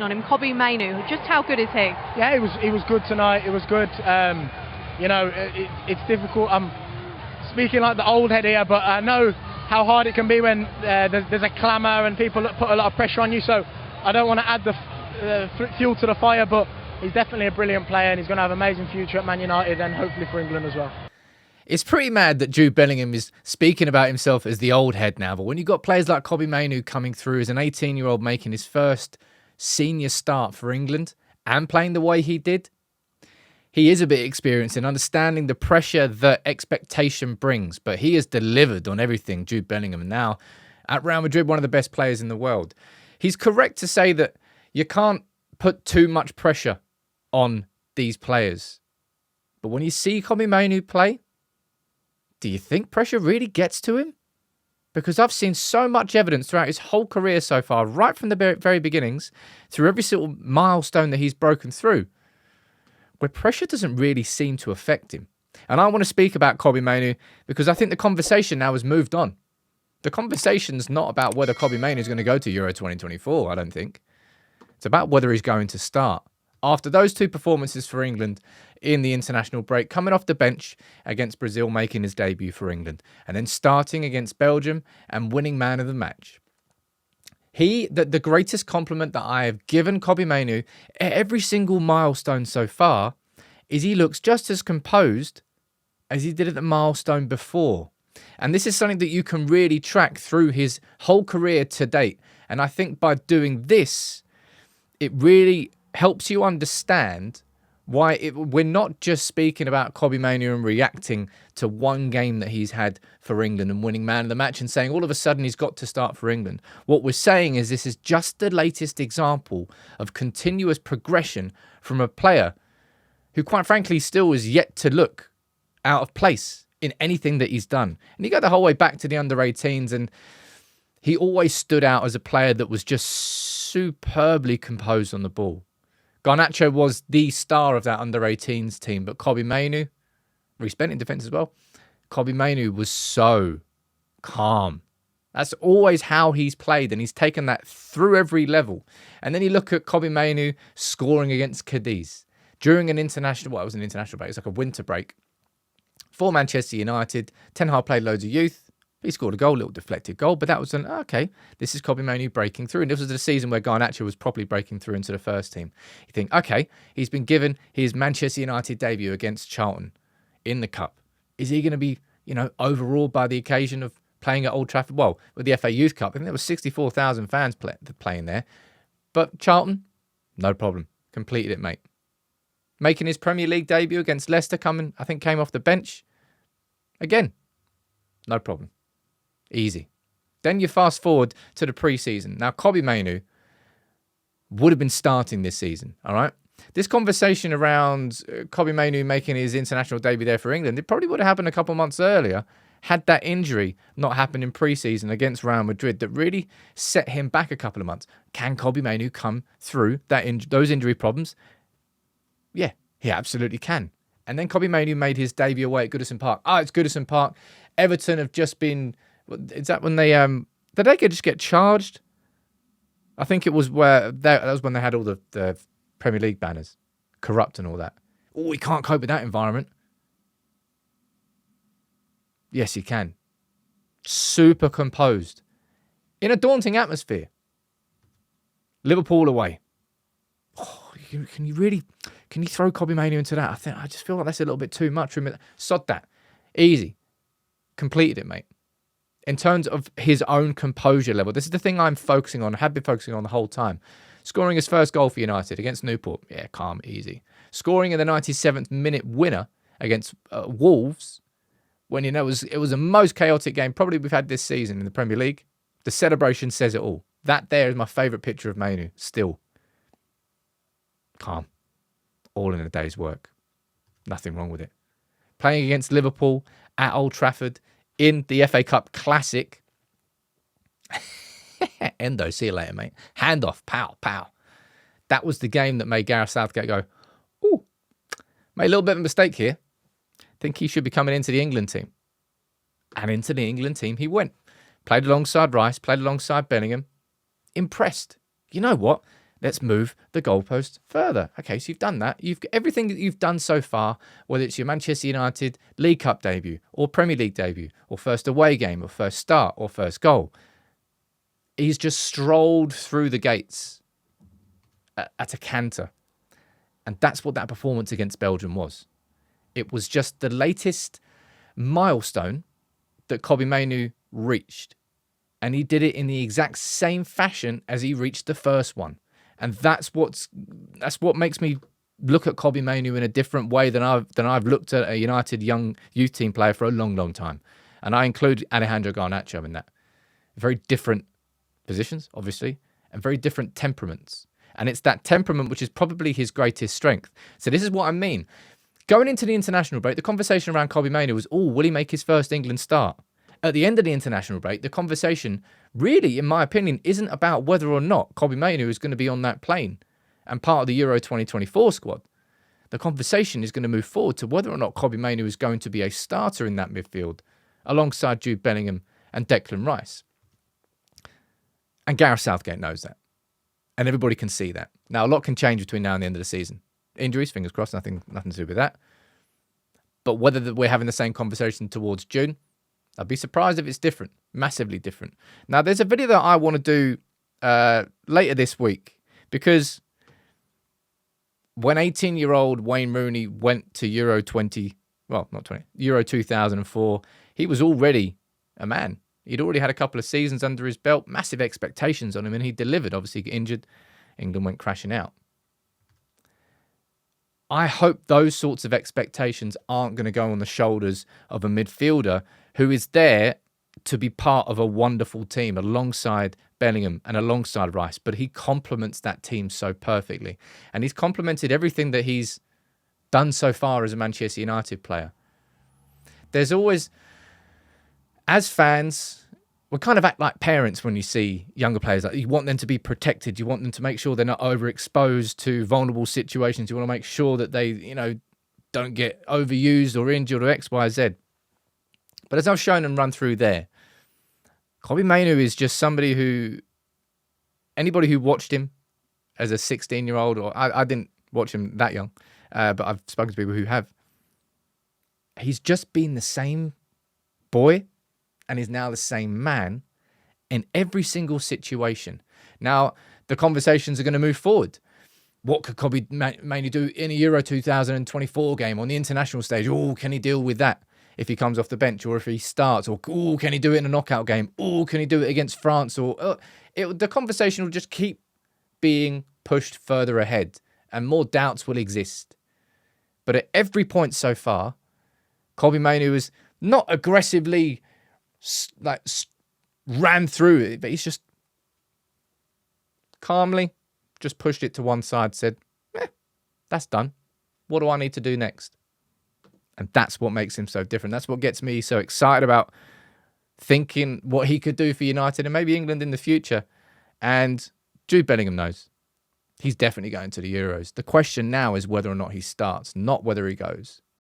On him, Kobbie Mainoo, just how good is he? Yeah, he was good tonight. It was good. It's difficult. I'm speaking like the old head here, but I know how hard it can be when there's a clamour and people put a lot of pressure on you. So I don't want to add the fuel to the fire, but he's definitely a brilliant player and he's going to have an amazing future at Man United and hopefully for England as well. It's pretty mad that Jude Bellingham is speaking about himself as the old head now, but when you've got players like Kobbie Mainoo coming through as an 18-year-old making his first senior start for England and playing the way he did, he is a bit experienced in understanding the pressure that expectation brings, but he has delivered on everything, Jude Bellingham, and now at Real Madrid, one of the best players in the world. He's correct to say that you can't put too much pressure on these players. But when you see Kobbie Mainoo play, do you think pressure really gets to him? Because I've seen so much evidence throughout his whole career so far, right from the very beginnings, through every single milestone that he's broken through, where pressure doesn't really seem to affect him. And I want to speak about Kobbie Mainoo because I think the conversation now has moved on. The conversation's not about whether Kobbie Mainoo is going to go to Euro 2024, I don't think. It's about whether he's going to start. After those two performances for England in the international break, coming off the bench against Brazil, making his debut for England, and then starting against Belgium and winning man of the match. The greatest compliment that I have given Kobbie Mainoo at every single milestone so far is he looks just as composed as he did at the milestone before. And this is something that you can really track through his whole career to date. And I think by doing this, it really helps you understand why we're not just speaking about Kobbie Mainoo and reacting to one game that he's had for England and winning man of the match and saying all of a sudden he's got to start for England. What we're saying is this is just the latest example of continuous progression from a player who, quite frankly, still is yet to look out of place in anything that he's done. And you go the whole way back to the under-18s and he always stood out as a player that was just superbly composed on the ball. Garnacho was the star of that under-18s team, but Kobbie Mainoo, he spent in defence as well. Kobbie Mainoo was so calm. That's always how he's played, and he's taken that through every level. And then you look at Kobbie Mainoo scoring against Cadiz during an international, well, it was an international break, it's like a winter break. For Manchester United, Ten Hag played loads of youth. He scored a goal, a little deflected goal, but that was okay, this is Kobbie Mainoo breaking through. And this was the season where Garnacho was properly breaking through into the first team. You think, okay, he's been given his Manchester United debut against Charlton in the Cup. Is he going to be, overawed by the occasion of playing at Old Trafford? Well, with the FA Youth Cup, I think there was 64,000 fans playing there. But Charlton, no problem. Completed it, mate. Making his Premier League debut against Leicester, came off the bench. Again, no problem. Easy. Then you fast forward to the pre-season. Now, Kobbie Mainoo would have been starting this season, all right? This conversation around Kobbie Mainoo making his international debut there for England, it probably would have happened a couple of months earlier had that injury not happened in pre-season against Real Madrid that really set him back a couple of months. Can Kobbie Mainoo come through those injury problems? Yeah, he absolutely can. And then Kobbie Mainoo made his debut away at Goodison Park. It's Goodison Park. Everton have just been... Is that when they did they just get charged? I think it was that was when they had all the Premier League banners, corrupt and all that. Oh, he can't cope with that environment. Yes, he can. Super composed in a daunting atmosphere. Liverpool away. Oh, can you throw Kobbie Mainoo into that? I just feel like that's a little bit too much. Sod that. Easy. Completed it, mate. In terms of his own composure level, this is the thing I'm focusing on, have been focusing on the whole time. Scoring his first goal for United against Newport, yeah, calm, easy. Scoring in the 97th minute winner against Wolves, when it was a most chaotic game probably we've had this season in the Premier League. The celebration says it all. That there is my favourite picture of Mainoo, still. Calm. All in a day's work. Nothing wrong with it. Playing against Liverpool at Old Trafford, in the FA Cup Classic. Endo, see you later, mate. Hand off, pow, pow. That was the game that made Gareth Southgate go, ooh, made a little bit of a mistake here. Think he should be coming into the England team. And into the England team he went. Played alongside Rice, played alongside Bellingham. Impressed. You know what? Let's move the goalpost further. Okay, so you've done that. You've everything that you've done so far, whether it's your Manchester United League Cup debut or Premier League debut or first away game or first start or first goal. He's just strolled through the gates at a canter. And that's what that performance against Belgium was. It was just the latest milestone that Kobbie Mainoo reached. And he did it in the exact same fashion as he reached the first one. And that's what makes me look at Kobbie Mainoo in a different way than I've looked at a United young youth team player for a long, long time. And I include Alejandro Garnacho in that. Very different positions, obviously, and very different temperaments. And it's that temperament which is probably his greatest strength. So this is what I mean. Going into the international break, the conversation around Kobbie Mainoo was, will he make his first England start? At the end of the international break, the conversation really, in my opinion, isn't about whether or not Kobbie Mainoo is going to be on that plane and part of the Euro 2024 squad. The conversation is going to move forward to whether or not Kobbie Mainoo is going to be a starter in that midfield alongside Jude Bellingham and Declan Rice. And Gareth Southgate knows that. And everybody can see that. Now, a lot can change between now and the end of the season. Injuries, fingers crossed, nothing to do with that. But whether we're having the same conversation towards June, I'd be surprised if it's different, massively different. Now, there's a video that I want to do later this week because when 18-year-old Wayne Rooney went to Euro 2004, he was already a man. He'd already had a couple of seasons under his belt, massive expectations on him, and he delivered. Obviously, he got injured. England went crashing out. I hope those sorts of expectations aren't going to go on the shoulders of a midfielder who is there to be part of a wonderful team alongside Bellingham and alongside Rice. But he complements that team so perfectly. And he's complemented everything that he's done so far as a Manchester United player. There's always, as fans, we kind of act like parents when you see younger players. Like, you want them to be protected. You want them to make sure they're not overexposed to vulnerable situations. You want to make sure that they, don't get overused or injured or X, Y, Z. But as I've shown and run through there, Kobbie Mainoo is just somebody who, anybody who watched him as a 16-year-old, or I didn't watch him that young, but I've spoken to people who have. He's just been the same boy and is now the same man in every single situation. Now, the conversations are going to move forward. What could Kobbie Mainoo do in a Euro 2024 game on the international stage? Can he deal with that if he comes off the bench, or if he starts? Or can he do it in a knockout game? Can he do it against France? The conversation will just keep being pushed further ahead, and more doubts will exist. But at every point so far, Kobbie Mainoo is not aggressively ran through it, but he's just calmly just pushed it to one side, said, that's done. What do I need to do next? And that's what makes him so different. That's what gets me so excited about thinking what he could do for United and maybe England in the future. And Jude Bellingham knows. He's definitely going to the Euros. The question now is whether or not he starts, not whether he goes.